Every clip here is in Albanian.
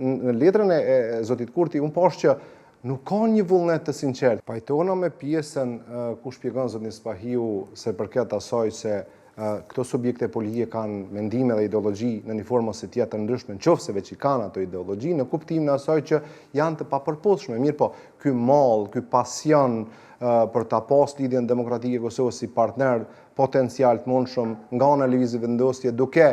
në letrën e zotit Kurti, unë poshtë që nuk ka një vullnet të sinqert. Pajtona me pjesën ku shpjegon zotni Spahiu se përket asaj se këto subjekte politike kanë mendime dhe ideologji në një formë ose tjetër të ndryshme, nëse veç i kanë ato ideologji, në kuptimin e asaj që janë të papërposhme. Mirë po, ky mall, ky pasion për ta pas lidhjen demokratike e Kosovës si partner potencial të mundshëm nga ana e lëvizjes vendosje, duke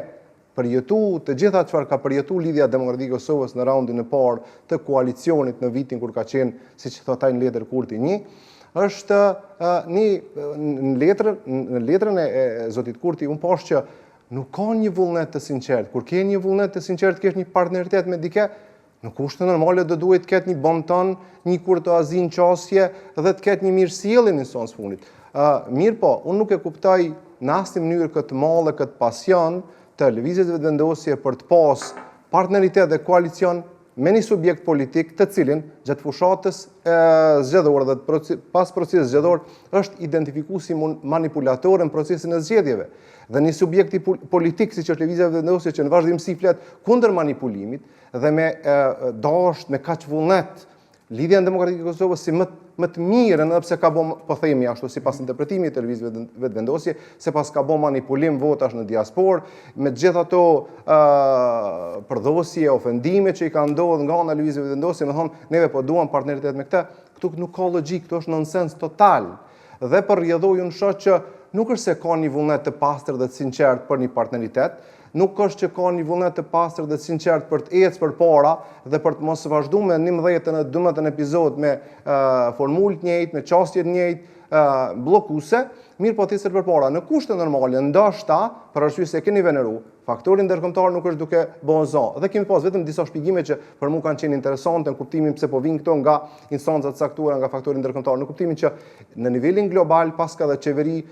përjetu të gjitha çfarë ka përjetu lidhja demokratike e Kosovës në raundin e parë të koalicionit në vitin kur ka qenë, siç thotaj në letër Kurti 1, është në letrën e zotit Kurti, unë poshtë që nuk ka një vullnet të sinqert. Kur ke një vullnet të sinqert, kesh një partneritet me dike, në kushte normale do duhet të ketë një bonton, një kurtoazi në qasje dhe të ketë një mirësjellje në sens fundit. Mirë po, unë nuk e kuptoj në asnjë mënyrë këtë mall dhe këtë pasion të lëvizjeve të vendosje për të pas partneritet dhe koalicion me një subjekt politik të cilin gjatë fushatës zgjedhore dhe pas procesit zgjedhor është identifikuar si manipulator në procesin e zgjedhjeve. Dhe një subjekti politik siç është lëvizja e vendosje që në vazhdimsi flet kundër manipulimit dhe me dashur me kaq vullnet lidhja demokratike e Kosovës si më të mirë, edhe pse ka bën, po themi ashtu sipas interpretimit të lëvizjeve të vendosje, sepas ka bën manipulim votash në diasporë, me të gjitha ato përdhosje, ofendime që i kanë ndodhur nga ana e lëvizjeve të vendosje, më thonë neve po duam partneritet me këtë, këtu nuk ka logjik, këtu është nonsens total. Dhe për rrjedhoj unë shoh që nuk është se ka një vullnet të pastër dhe të sinqert për një partneritet, nuk është që ka një vullnet të pastër dhe të sinqert për të ecë përpara dhe për të mos vazhduar me 11 e 12 epizod me formulë të njëjtë, me çështje të njëjtë, bllokuese, mirë po të ecë përpara. Në kushte normale, ndoshta, për arsye se keni veneru, faktori ndërkombëtar nuk është duke bën zë. Dhe kemi pas vetëm disa shpjegime që për mua kanë qenë interesante në kuptimin pse po vinë këto nga instanca të caktuara, nga faktori ndërkombëtar, në kuptimin që në nivelin global paska dhe qeveri,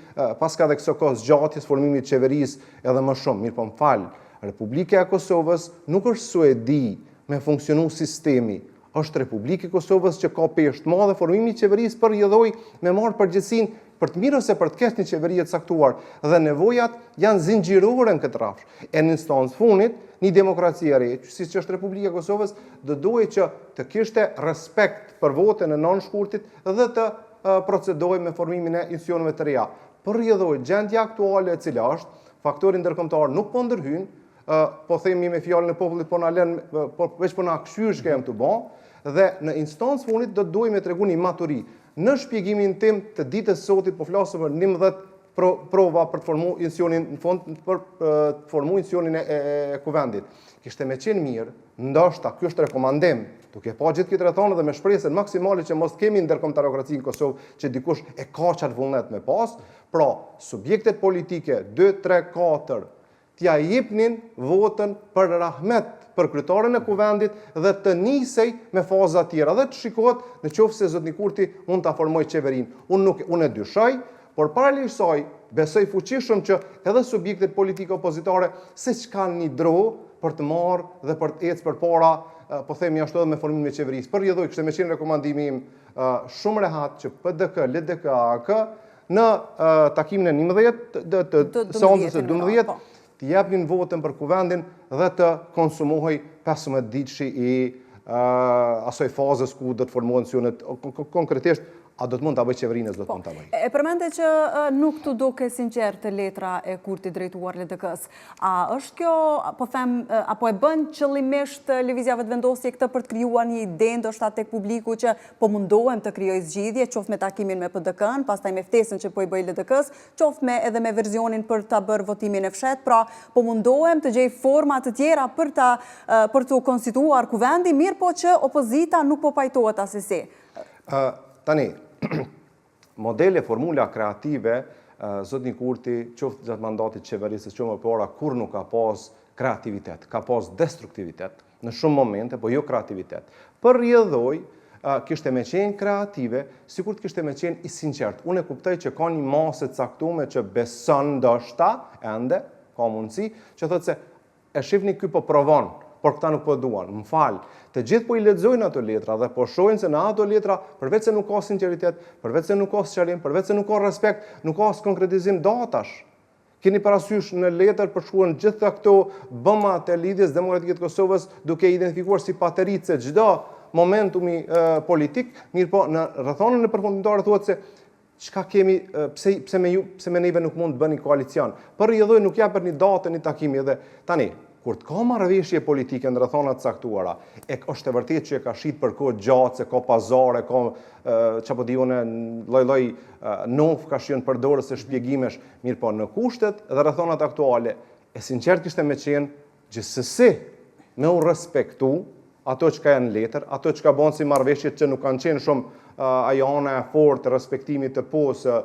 paska dhe këso kohë zgjatjes formimit të qeverisë edhe më shumë. Mirë po më fal, Republika e Kosovës nuk është Suedi me funksionu sistemi. Është Republika e Kosovës që ka peshë të madhe formimi i qeverisë për rrjedhoj me marrë përgjegjësinë për të mirë ose për të kesh një qeveri të caktuar dhe nevojat janë zinxhirore në këtë rrafsh. E në instancë fundit, një demokraci e re, siç është Republika e Kosovës, do duhet që të kishte respekt për votën e nënshkurtit dhe të procedojë me formimin e institucioneve të reja. Për rrjedhoj gjendja aktuale e cila është, faktori ndërkombëtar nuk po ndërhyn, po themi me fjalën e popullit po na lën, po veç po na kshyer çka jam të bë, dhe në instancë fundit do duhet me tregu një maturi. Në shpjegimin tim të ditës sotit po flasëm për 11 prova për të formuar institucionin në fond për të formuar institucionin e kuvendit. Kishte më qenë mirë, ndoshta ky është rekomandim, duke pa gjithë këtë rrethon dhe me shpresën maksimale që mos kemi ndërkombëtarokraci në Kosovë që dikush e ka çat vullnet me pas, pra subjektet politike 2, 3, 4 t'ja jepnin votën për rahmet për kryetaren e kuvendit dhe të nisej me faza tjera dhe të shikohet në qoftë se zotni Kurti mund ta formojë qeverinë. Unë e dyshoj, por paralelisht saj besoj fuqishëm që edhe subjektet politike opozitare siç kanë një dro për të marrë dhe për të ecë përpara, po themi ashtu edhe me formimin e qeverisë. Për rrjedhoj kishte më qenë rekomandimi im shumë rehat që PDK, LDK, AK në takimin e 11 të seancës së 12 të japnin votën për kuvendin dhe të konsumohej 15 ditëshi i asoj fazës ku do të formohen institucionet konkretisht. A do të mund ta bëj qeverinë, do të mund ta bëj. E përmendë që nuk të duke sinqert letra e Kurtit drejtuar LDK-s. A është kjo, po them, apo e bën qëllimisht lëvizjave të vendosje këtë për të krijuar një ide ndoshta tek publiku që po mundohem të krijoj zgjidhje, qoftë me takimin me PDK-n, pastaj me ftesën që po i bëj LDK-s, qoftë edhe me verzionin për ta bërë votimin e fshehtë, pra po mundohem të gjej forma të tjera për të konstituar kuvendi, mirë po që opozita nuk po pajtohet asesi. Tani, modele, formula kreative, zotni Kurti, qoftë gjatë mandatit qeverisë që më para, kur nuk ka pas kreativitet, ka pas destruktivitet, në shumë momente, po jo kreativitet. Për rrjedhoj, kishte me qenë kreative, sikur të kishte me qenë i sinqert. Unë e kuptoj që ka një masë të caktuar që beson ndoshta, ende, ka mundësi, që thotë se e shihni ky po provon, por këta nuk po duan. Më fal, të gjithë po i lexojnë ato letra dhe po shohin se në ato letra, përveç se nuk ka sinqeritet, përveç se nuk ka sqarim, përveç se nuk ka respekt, nuk ka as konkretizim datash. Keni parasysh në letër përshkruan gjitha këto bëmat e lidhjes demokratike të Kosovës duke identifikuar si paterice çdo momentumi politik, mirë po në rrethonën e përfundimtare thuhet se çka kemi, pse me neve nuk mund të bëni koalicion. Për rrjedhoj nuk japet një datë, një takimi edhe tani. Kur të ka marrëveshje politike në rrethona të caktuara, është e vërtetë që e ka shit për kohë gjatë, se ka pazare, ka çapo diune lloj-lloj nof ka shien përdorës së shpjegimesh, mirë po në kushtet dhe rrethonat aktuale, e sinqert kishte me qenë gjithsesi me u respektu ato që ka janë letër, ato që ka bënë si marrëveshje që nuk kanë qenë shumë ajo ana e fortë të respektimit të posë